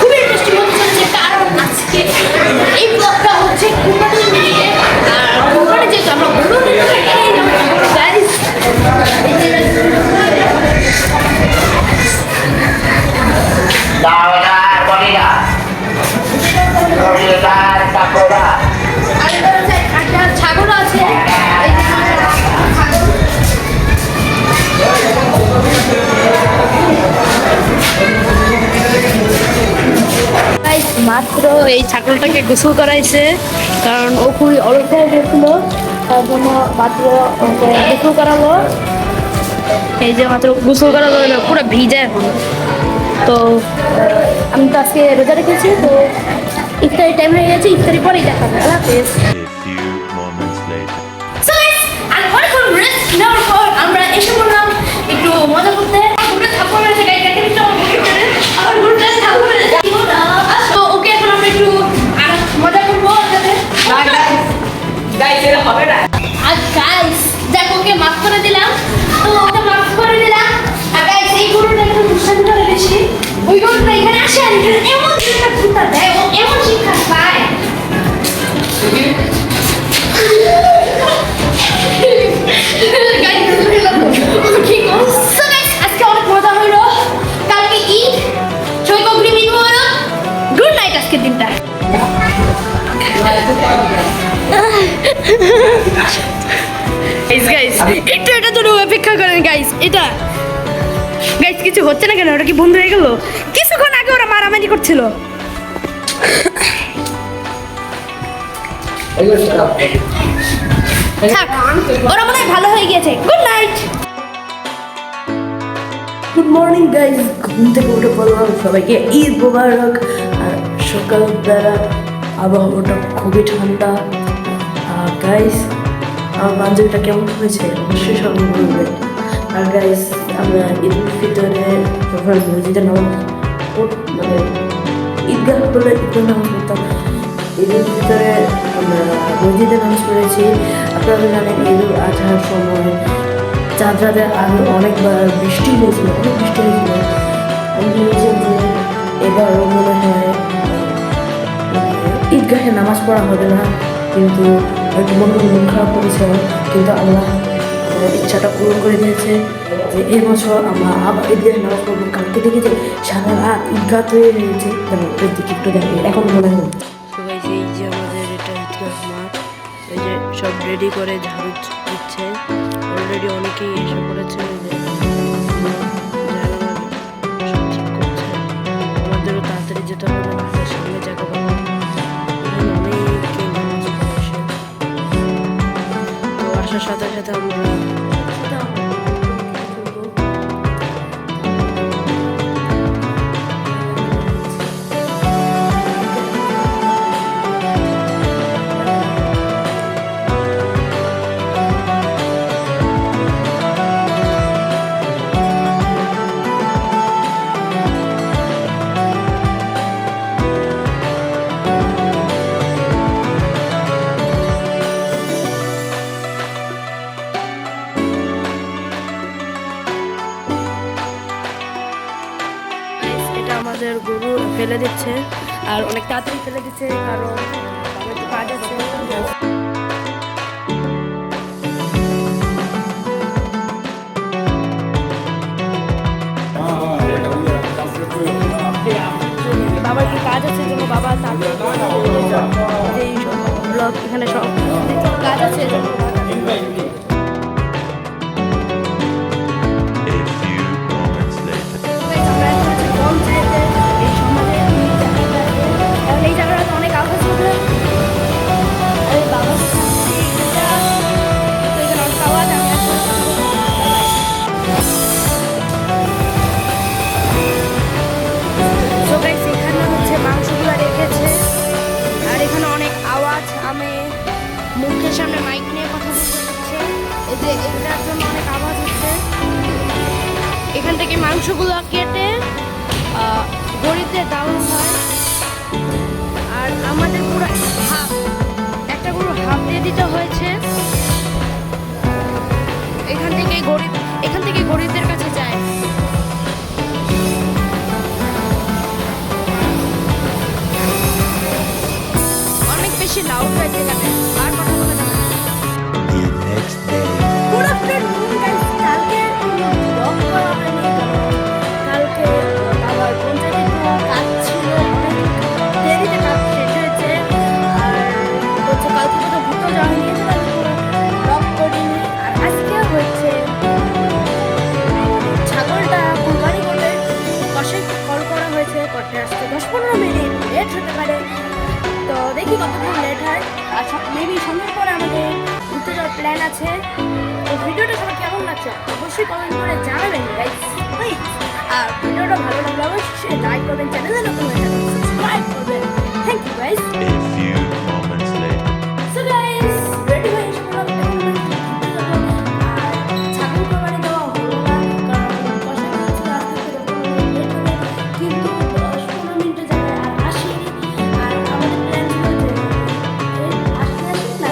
খুবই ইন্টারেস্টিং হতে চলেছে, কারণ আজকে এই ব্লগটা হচ্ছে কুরবানি নিয়ে। আর কুরবানি যেহেতু আমরা বলবো গাইস, ছাগল আছে। মাত্র এই ছাগলটাকে গোসল করাইছে, কারণ ও খুবই অলস হয়ে গেছিল, তার জন্য মাত্র ওকে গোসল করালো। এই যে মাত্র গোসল করালো, পুরো ভিজে এখন। তো আমি তো আজকে রোজা রেখেছি, তো ইফতারি টাইম হয়ে গেছে, ইফতারি পরেই দেখা হবে। আল্লাহ হাফেজ। আমরা এসে বললাম একটু মজা করতে, ওকে এখন আমরা একটু মজা করবো। আর গাইস দেখো, ওকে মাফ করে দিলাম, তো ওকে মাফ করে দিলাম। আর গাইস এই গরুটা একটু দুষ্টামি করে বেশি, ওই গরুটা এখানে আসে আর এমন শিক্ষা দেয়, ও এমন শিক্ষা পায়। আজকে অনেক মজা হইলো, কালকে ঈদ, সবাইকে অগ্রিম ঈদ মোবারক, গুড নাইট আজকের দিনটা। একটু এটা তো অপেক্ষা করেন গাইস, এটা গাইস কিছু হচ্ছে না কেন? ওটা কি বন্ধ হয়ে গেল? কিছুক্ষণ আগে ওরা মারামারি করছিল। ওরা মনে হয় ভালো হয়ে গিয়েছে। Good night, good morning guys. ঘুম থেকে উঠে পড়লাম, সবাইকে ঈদ মোবারক। আর সকালবেলা আবহাওয়াটা খুবই ঠান্ডা। গাইজ আমার বান্ধবীটা কেমন হয়েছে অবশ্যই সবাই বলবেন। আর গাইজ আমরা ঈদ ফিতরে যখন মসজিদে নামাজ মানে ঈদগাহ বলে ঈদগাহ নামাজ পড়তাম, ঈদের ভিতরে আমরা মসজিদে নামাজ পড়েছি। আপনারা জানেন ঈদ আজহার সময় চাঁদ রাতে আরও অনেকবার বৃষ্টি হয়েছিল, অনেক বৃষ্টি হয়েছিল। আমি ভেবেছিলাম যে এবারও মনে হয় ঈদগাহে নামাজ পড়া হবে না, কিন্তু হয়তো মন খারাপ করেছিলাম, কিন্তু আল্লাহ আমার ইচ্ছাটা পূরণ করে দিয়েছে যে এই বছর আমরা আবার ঈদগাহে নামাজ পড়বো। কালকে দেখি যে সারা রাত ঈদগাহ তৈরি হয়েছে, যেমন ওই দিকে একটু দেখে এখন মনে হয়। এই যে আমাদের এটা ঈদগাহ মাঠ, এই যে সব রেডি করে ঝাড়ু দিচ্ছে, অলরেডি অনেকেই এসে পড়েছে, আমাদেরও তাড়াতাড়ি যেতে হবে, আমাদের সামনে জায়গা পাবো। অনেকেই নামাজ পড়ে এসে, তো আসার সাথে সাথে আমরা আমাদের গরু ফেলে দিচ্ছে, আর অনেক তাড়াতাড়ি ফেলে দিচ্ছে, কারণ আমার একটু কাজ আছে। বাবার কি কাজ আছে, জন্য বাবা এই ব্লগ এখানে সব কাজ আছে। এই জায়গাটা অনেক আওয়াজ হবে, বাবা অনেক আওয়াজ। এখানে হচ্ছে মাংসগুলো রেখেছে, আর এখানে অনেক আওয়াজ। আমি মুখের সামনে মাইক নিয়ে কথা বলতে হচ্ছে, এই যে এটার জন্য অনেক আওয়াজ হচ্ছে। এখান থেকে মাংসগুলো কেটে গরিবদের দেওয়া হয়, আর আমাদের পুরো একটা গরু হাফ দিয়ে দিতে হয়েছে। এখান থেকে গরিবদের কাছে যায়। প্ল্যান আছে। তো ভিডিওটা সবার কেমন লাগছে অবশ্যই কমেন্ট করে জানাবেন গাইস প্লিজ। আর ভিডিওটা ভালো লাগলে অবশ্যই লাইক করবেন, চ্যানেলে নতুন হয়ে থাকলে সাবস্ক্রাইব করবেন। Thank you guys. A few moments later. So guys ready হয়ে এসে বললাম আর ছাগল কোরবানি দেওয়া হলো না, কারণ কষ্ট হচ্ছে রাস্তা থেকে কিন্তু 10-15 মিনিটের জায়গায় আর আসেনি। আর আমাদের প্ল্যান ছিল যে আসতে আসতে না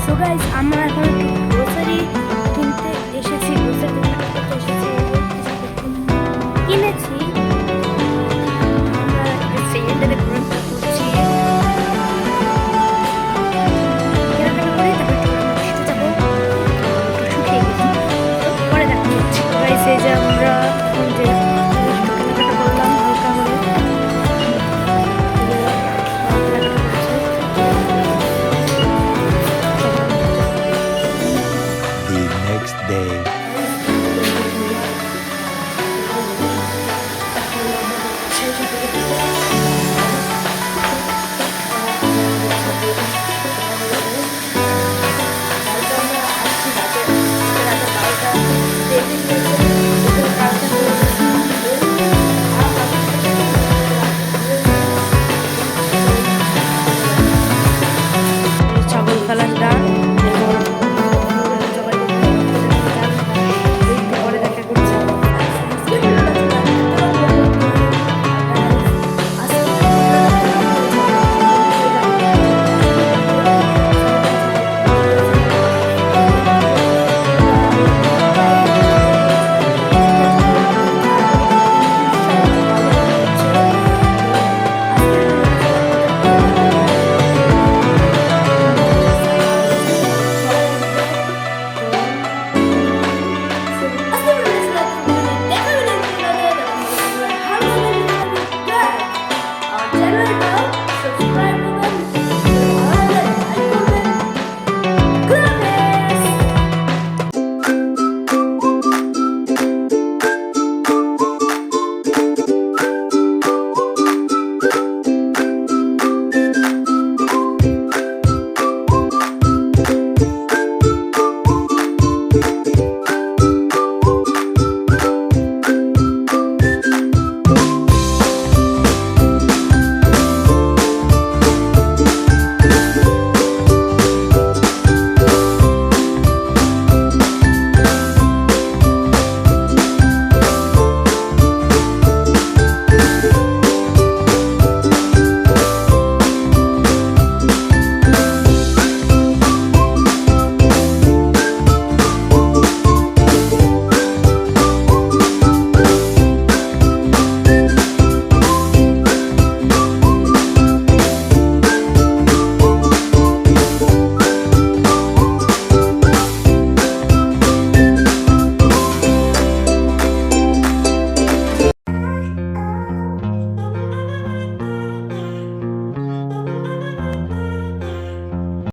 সো গাইস আমরা এখন একটু গ্রোসারি কিনতে এসেছি, গ্রোসারি করতে এসেছি, কিনেছি। আমরা সেকেন্ডারে ঘোরাঘুরি করছি, কেনাকাটা করে তারপর একটু যাবো, একটু শুকিয়ে গেছি। তো পরে দেখা হচ্ছে গাইস। এই যে আমরা এখন যে কেনাকাটা করলাম হালকা করে The next day.